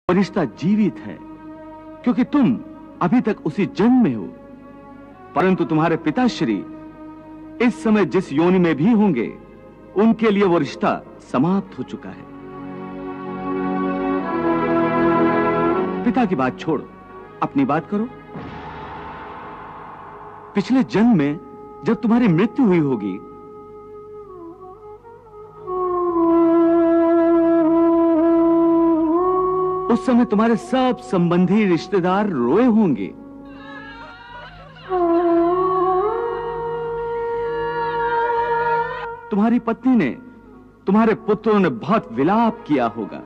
वो रिश्ता जीवित है क्योंकि तुम अभी तक उसी जन्म में हो, परंतु तुम्हारे पिताश्री इस समय जिस योनि में भी होंगे उनके लिए वो रिश्ता समाप्त हो चुका है। पिता की बात छोड़ो, अपनी बात करो। पिछले जन्म में जब तुम्हारी मृत्यु हुई होगी उस समय तुम्हारे सब संबंधी रिश्तेदार रोए होंगे। तुम्हारी पत्नी ने, तुम्हारे पुत्रों ने बहुत विलाप किया होगा।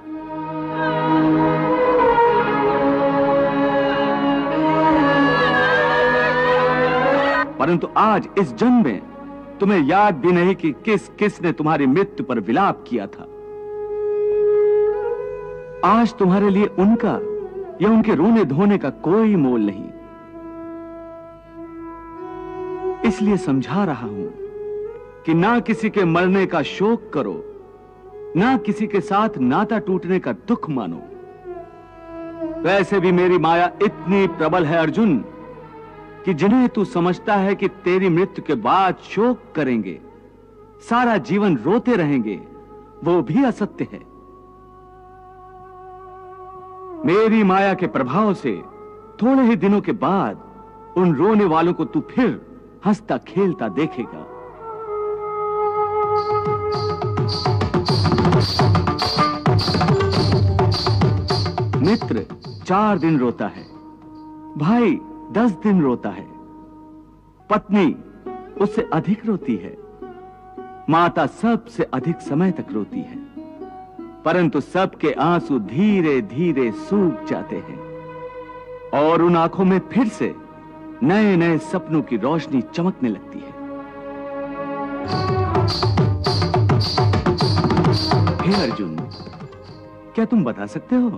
परंतु आज इस जन्म में तुम्हें याद भी नहीं कि किसने तुम्हारी मृत्यु पर विलाप किया था। आज तुम्हारे लिए उनका या उनके रोने धोने का कोई मोल नहीं। इसलिए समझा रहा हूं कि ना किसी के मरने का शोक करो, ना किसी के साथ नाता टूटने का दुख मानो। वैसे भी मेरी माया इतनी प्रबल है अर्जुन कि जिन्हें तू समझता है कि तेरी मृत्यु के बाद शोक करेंगे, सारा जीवन रोते रहेंगे, वो भी असत्य है। मेरी माया के प्रभाव से थोड़े ही दिनों के बाद उन रोने वालों को तू फिर हंसता खेलता देखेगा। मित्र 4 दिन रोता है, भाई 10 दिन रोता है, पत्नी उससे अधिक रोती है, माता सबसे अधिक समय तक रोती है, परंतु सबके आंसू धीरे धीरे सूख जाते हैं और उन आंखों में फिर से नए नए सपनों की रोशनी चमकने लगती है। हे अर्जुन, क्या तुम बता सकते हो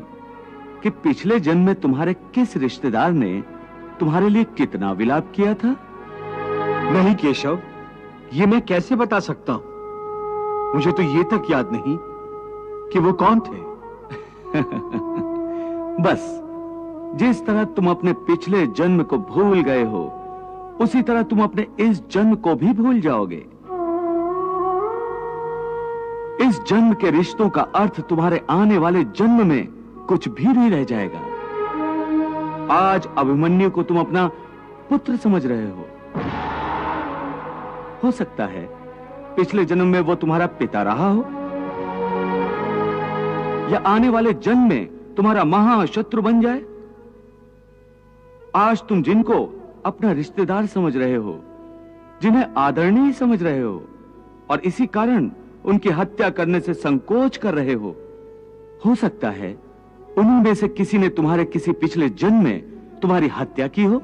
कि पिछले जन्म में तुम्हारे किस रिश्तेदार ने तुम्हारे लिए कितना विलाप किया था? नहीं केशव, ये मैं कैसे बता सकता हूं? मुझे तो ये तक याद नहीं कि वो कौन थे। बस जिस तरह तुम अपने पिछले जन्म को भूल गए हो, उसी तरह तुम अपने इस जन्म को भी भूल जाओगे। इस जन्म के रिश्तों का अर्थ तुम्हारे आने वाले जन्म में कुछ भी नहीं रह जाएगा। आज अभिमन्यु को तुम अपना पुत्र समझ रहे हो सकता है पिछले जन्म में वो तुम्हारा पिता रहा हो, या आने वाले जन्म में तुम्हारा महाशत्रु बन जाए। आज तुम जिनको अपना रिश्तेदार समझ रहे हो, जिन्हें आदरणीय समझ रहे हो और इसी कारण उनकी हत्या करने से संकोच कर रहे हो सकता है उन्हीं में से किसी ने तुम्हारे किसी पिछले जन्म में तुम्हारी हत्या की हो।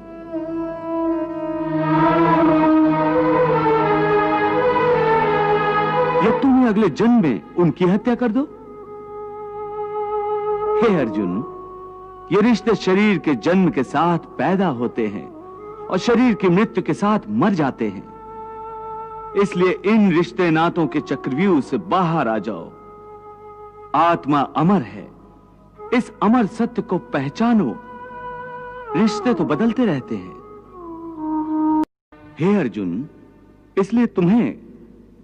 या तुम्हें अगले जन्म में उनकी हत्या कर दो। हे अर्जुन, ये रिश्ते शरीर के जन्म के साथ पैदा होते हैं और शरीर की मृत्यु के साथ मर जाते हैं। इसलिए इन रिश्ते नातों के चक्रव्यूह से बाहर आ जाओ। आत्मा अमर है, इस अमर सत्य को पहचानो। रिश्ते तो बदलते रहते हैं। हे अर्जुन, इसलिए तुम्हें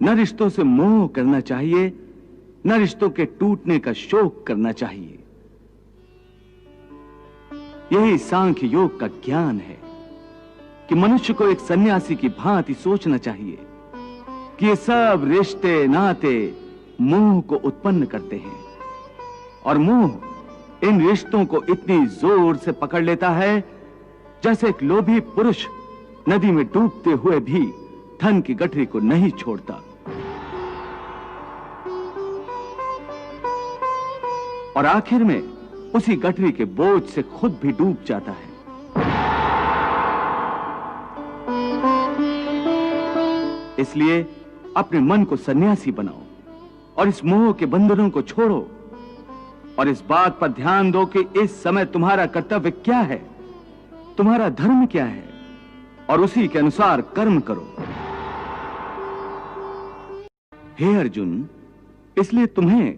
न रिश्तों से मोह करना चाहिए, न रिश्तों के टूटने का शोक करना चाहिए। यही सांख्य योग का ज्ञान है कि मनुष्य को एक सन्यासी की भांति सोचना चाहिए कि ये सब रिश्ते नाते मोह को उत्पन्न करते हैं और मोह इन रिश्तों को इतनी जोर से पकड़ लेता है जैसे एक लोभी पुरुष नदी में डूबते हुए भी धन की गठरी को नहीं छोड़ता और आखिर में उसी गठरी के बोझ से खुद भी डूब जाता है। इसलिए अपने मन को सन्यासी बनाओ और इस मोह के बंधनों को छोड़ो और इस बात पर ध्यान दो कि इस समय तुम्हारा कर्तव्य क्या है, तुम्हारा धर्म क्या है और उसी के अनुसार कर्म करो। हे अर्जुन, इसलिए तुम्हें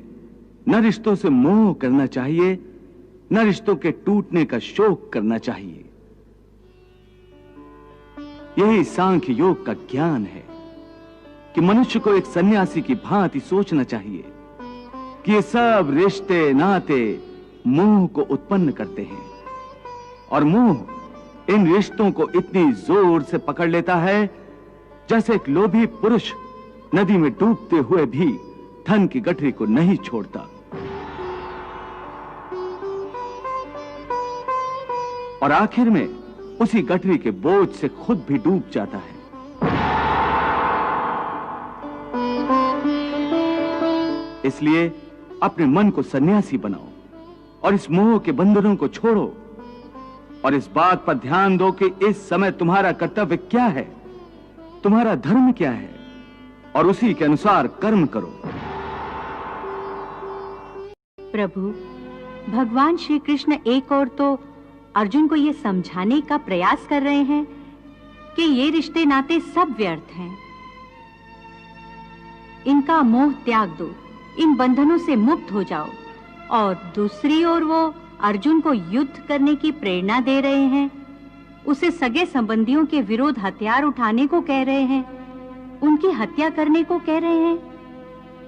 न रिश्तों से मोह करना चाहिए, न रिश्तों के टूटने का शोक करना चाहिए। यही सांख्य योग का ज्ञान है कि मनुष्य को एक सन्यासी की भांति सोचना चाहिए कि ये सब रिश्ते नाते मोह को उत्पन्न करते हैं और मोह इन रिश्तों को इतनी जोर से पकड़ लेता है जैसे एक लोभी पुरुष नदी में डूबते हुए भी धन की गठरी को नहीं छोड़ता। और आखिर में उसी गठरी के बोझ से खुद भी डूब जाता है। इसलिए अपने मन को सन्यासी बनाओ और इस मोह के बंधनों को छोड़ो और इस बात पर ध्यान दो कि इस समय तुम्हारा कर्तव्य क्या है, तुम्हारा धर्म क्या है और उसी के अनुसार कर्म करो। प्रभु, भगवान श्री कृष्ण एक और तो अर्जुन को यह समझाने का प्रयास कर रहे हैं कि ये रिश्ते नाते सब व्यर्थ हैं। इनका मोह त्याग दो, इन बंधनों से मुक्त हो जाओ। और दूसरी ओर वो अर्जुन को युद्ध करने की प्रेरणा दे रहे हैं, उसे सगे संबंधियों के विरोध हथियार उठाने को कह रहे हैं, उनकी हत्या करने को कह रहे हैं।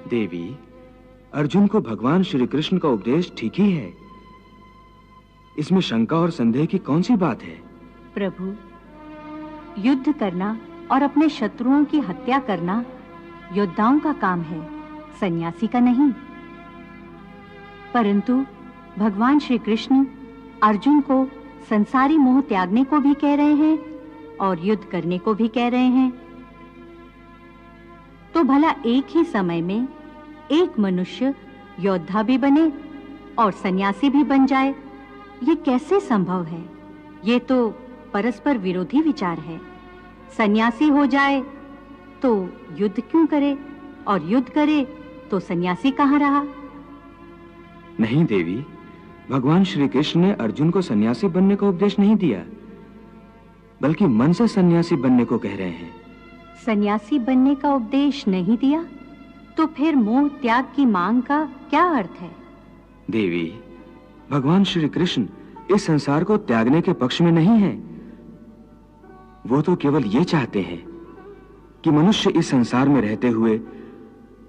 देवी, अर्जुन को भगवान श्री कृष्ण का उपदेश ठीक ही है। इसमें शंका और संदेह की कौन सी बात है? प्रभु, युद्ध करना और अपने शत्रुओं की हत्या करना योद्धाओं का काम है, सन्यासी का नहीं। परंतु भगवान श्री कृष्ण अर्जुन को संसारी मोह त्यागने को भी कह रहे हैं और युद्ध करने को भी कह रहे हैं। तो भला एक ही समय में एक मनुष्य योद्धा भी बने और सन्यासी भी बन जाए, ये कैसे संभव है? ये तो परस्पर विरोधी विचार है। सन्यासी हो जाए तो युद्ध क्यों करे, और युद्ध करे तो सन्यासी कहाँ रहा? नहीं देवी, भगवान श्री कृष्ण ने अर्जुन को सन्यासी बनने का उपदेश नहीं दिया, बल्कि मन से सन्यासी बनने को कह रहे हैं। सन्यासी बनने का उपदेश नहीं दिया तो फिर मोह त्याग की मांग का क्या अर्थ है? देवी, भगवान श्री कृष्ण इस संसार को त्यागने के पक्ष में नहीं है। वो तो केवल ये चाहते हैं कि मनुष्य इस संसार में रहते हुए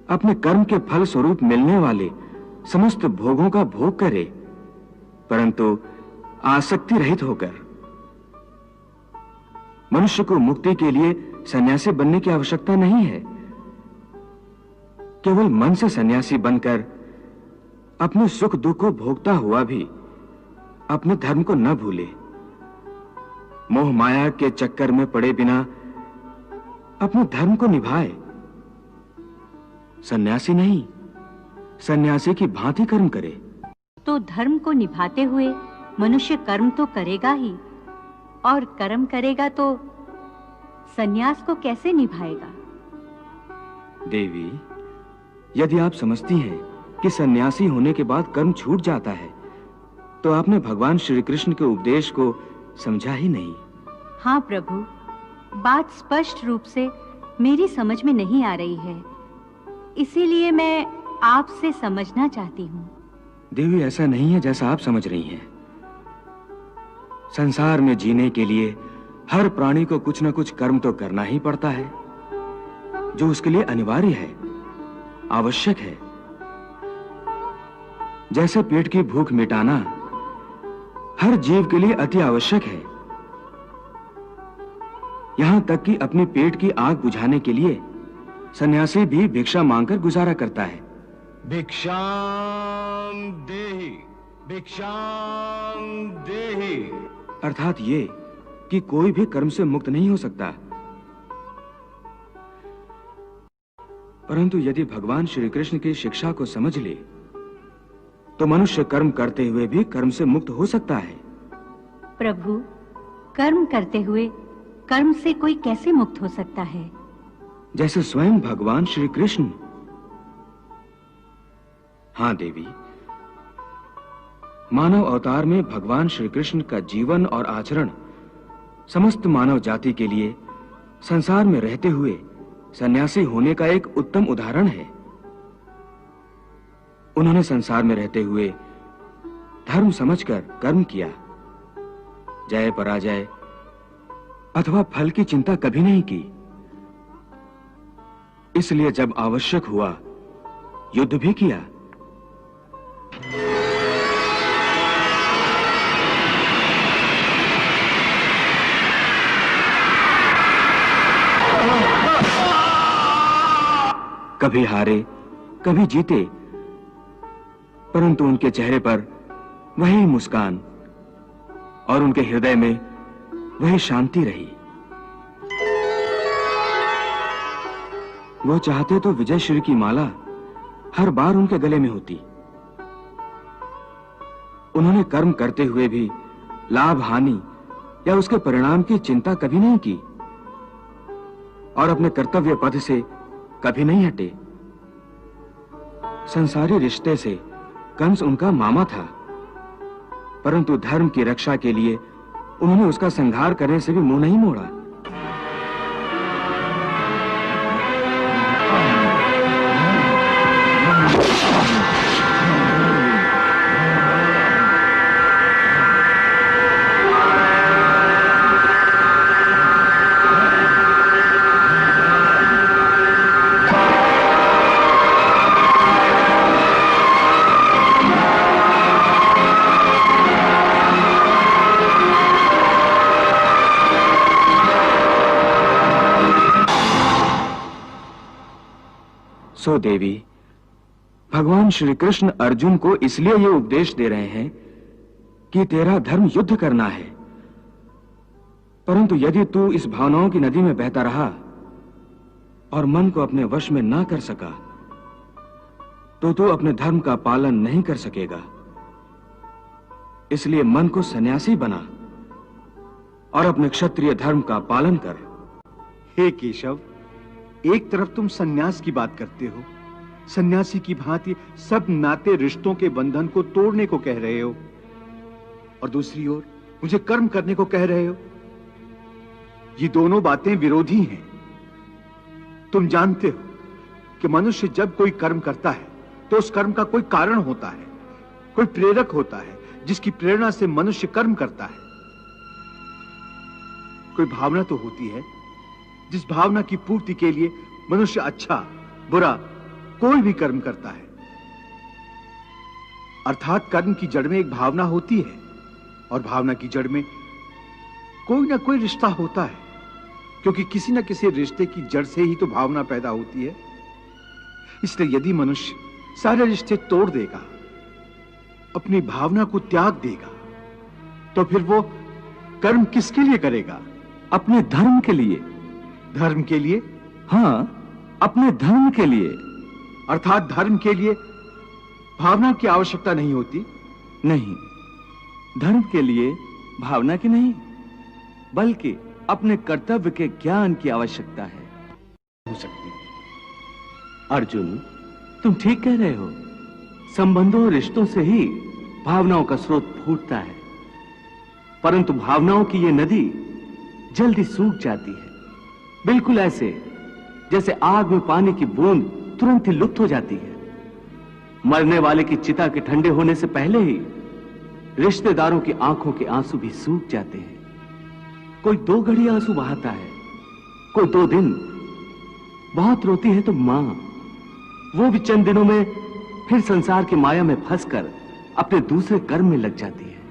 अपने कर्म के फल स्वरूप मिलने वाले समस्त भोगों का भोग करे, परंतु आसक्ति रहित होकर। मनुष्य को मुक्ति के लिए सन्यासी बनने की आवश्यकता नहीं है। केवल मन से सन्यासी बनकर अपने सुख दुख को भोगता हुआ भी अपने धर्म को न भूले। मोह माया के चक्कर में पड़े बिना अपने धर्म को निभाए। सन्यासी नहीं, सन्यासी की भांति कर्म करे। तो धर्म को निभाते हुए मनुष्य कर्म तो करेगा ही, और कर्म करेगा तो सन्यास को कैसे निभाएगा? देवी, यदि आप समझती हैं कि सन्यासी होने के बाद कर्म छूट जाता है, तो आपने भगवान श्री कृष्ण के उपदेश को समझा ही नहीं। हाँ प्रभु, बात स्पष्ट रूप से मेरी समझ में नहीं आ रही है, इसीलिए मैं आपसे समझना चाहती हूँ। देवी, ऐसा नहीं है जैसा आप समझ रही हैं। संसार में जीने के लिए हर प्राणी को कुछ न कुछ कर्म तो करना ही पड़ता है, जो उसके लिए अनिवार्य है, आवश्यक है। जैसे पेट की भूख मिटाना हर जीव के लिए अति आवश्यक है, यहां तक कि अपने पेट की आग बुझाने के लिए सन्यासी भी भिक्षा मांगकर गुजारा करता है। भिक्षाम देहि, भिक्षाम देहि। अर्थात ये कि कोई भी कर्म से मुक्त नहीं हो सकता। परंतु यदि भगवान श्री कृष्ण की शिक्षा को समझ ले तो मनुष्य कर्म करते हुए भी कर्म से मुक्त हो सकता है। प्रभु, कर्म करते हुए कर्म से कोई कैसे मुक्त हो सकता है? जैसे स्वयं भगवान श्री कृष्ण। हाँ देवी, मानव अवतार में भगवान श्री कृष्ण का जीवन और आचरण समस्त मानव जाति के लिए संसार में रहते हुए सन्यासी होने का एक उत्तम उदाहरण है। उन्होंने संसार में रहते हुए धर्म समझकर कर्म किया। जय पराजय अथवा फल की चिंता कभी नहीं की। इसलिए जब आवश्यक हुआ युद्ध भी किया। कभी हारे, कभी जीते, परंतु उनके चेहरे पर वही मुस्कान और उनके हृदय में वही शांति रही। वो चाहते तो विजय श्री की माला हर बार उनके गले में होती। उन्होंने कर्म करते हुए भी लाभ हानि या उसके परिणाम की चिंता कभी नहीं की और अपने कर्तव्य पथ से कभी नहीं हटे। संसारी रिश्ते से कंस उनका मामा था, परंतु धर्म की रक्षा के लिए उन्होंने उसका संहार करने से भी मुंह नहीं मोड़ा। सो देवी, भगवान श्री कृष्ण अर्जुन को इसलिए यह उपदेश दे रहे हैं कि तेरा धर्म युद्ध करना है, परंतु यदि तू इस भावनाओं की नदी में बहता रहा और मन को अपने वश में ना कर सका तो तू अपने धर्म का पालन नहीं कर सकेगा। इसलिए मन को सन्यासी बना और अपने क्षत्रिय धर्म का पालन कर। हे केशव, एक तरफ तुम सन्यास की बात करते हो, सन्यासी की भांति सब नाते रिश्तों के बंधन को तोड़ने को कह रहे हो, और दूसरी ओर मुझे कर्म करने को कह रहे हो। ये दोनों बातें विरोधी हैं। तुम जानते हो कि मनुष्य जब कोई कर्म करता है तो उस कर्म का कोई कारण होता है, कोई प्रेरक होता है जिसकी प्रेरणा से मनुष्य कर्म करता है। कोई भावना तो होती है जिस भावना की पूर्ति के लिए मनुष्य अच्छा बुरा कोई भी कर्म करता है। अर्थात कर्म की जड़ में एक भावना होती है और भावना की जड़ में कोई ना कोई रिश्ता होता है, क्योंकि किसी न किसी रिश्ते की जड़ से ही तो भावना पैदा होती है। इसलिए यदि मनुष्य सारे रिश्ते तोड़ देगा, अपनी भावना को त्याग देगा, तो फिर वो कर्म किसके लिए करेगा? अपने धर्म के लिए। धर्म के लिए? हां, अपने धर्म के लिए। अर्थात धर्म के लिए भावना की आवश्यकता नहीं होती? नहीं, धर्म के लिए भावना की नहीं, बल्कि अपने कर्तव्य के ज्ञान की आवश्यकता है। हो सकती। अर्जुन, तुम ठीक कह रहे हो। संबंधों और रिश्तों से ही भावनाओं का स्रोत फूटता है, परंतु भावनाओं की ये नदी जल्दी सूख जाती है, बिल्कुल ऐसे जैसे आग में पानी की बूंद तुरंत ही लुप्त हो जाती है। मरने वाले की चिता के ठंडे होने से पहले ही रिश्तेदारों की आंखों के आंसू भी सूख जाते हैं। कोई 2 घड़ी आंसू बहाता है, कोई 2 दिन। बहुत रोती है तो मां, वो भी चंद दिनों में फिर संसार की माया में फंसकर अपने दूसरे कर्म में लग जाती है।